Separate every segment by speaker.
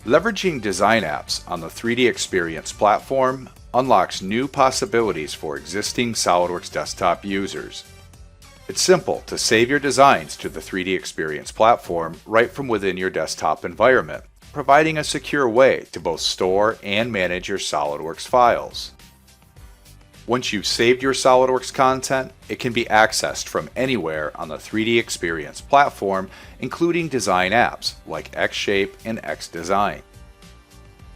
Speaker 1: Leveraging design apps on the 3DEXPERIENCE platform unlocks new possibilities for existing SOLIDWORKS desktop users. It's simple to save your designs to the 3DEXPERIENCE platform right from within your desktop environment, providing a secure way to both store and manage your SOLIDWORKS files. Once you've saved your SOLIDWORKS content, it can be accessed from anywhere on the 3DEXPERIENCE platform, including design apps like Xshape and Xdesign.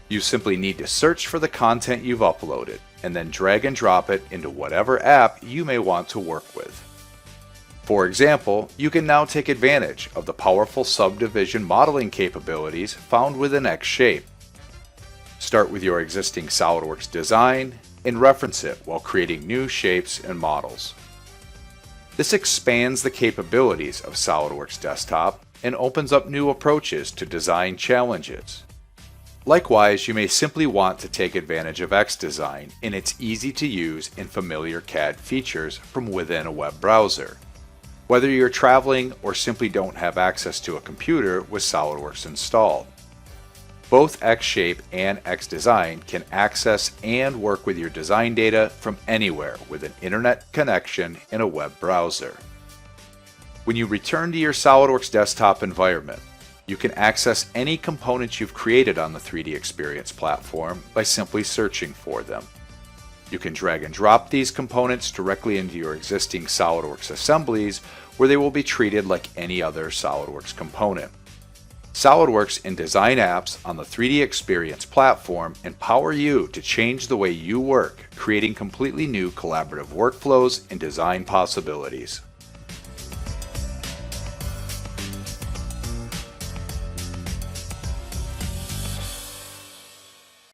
Speaker 1: You simply need to search for the content you've uploaded and then drag and drop it into whatever app you may want to work with. For example, you can now take advantage of the powerful subdivision modeling capabilities found within Xshape. Start with your existing SOLIDWORKS design and reference it while creating new shapes and models. This expands the capabilities of SOLIDWORKS Desktop and opens up new approaches to design challenges. Likewise, you may simply want to take advantage of Xdesign and its easy-to-use and familiar CAD features from within a web browser. Whether you're traveling or simply don't have access to a computer with SOLIDWORKS installed. Both Xshape and Xdesign can access and work with your design data from anywhere with an internet connection in a web browser. When you return to your SOLIDWORKS desktop environment, you can access any components you've created on the 3DEXPERIENCE platform by simply searching for them. You can drag and drop these components directly into your existing SOLIDWORKS assemblies, where they will be treated like any other SOLIDWORKS component. SOLIDWORKS and design apps on the 3DEXPERIENCE platform empower you to change the way you work, creating completely new collaborative workflows and design possibilities.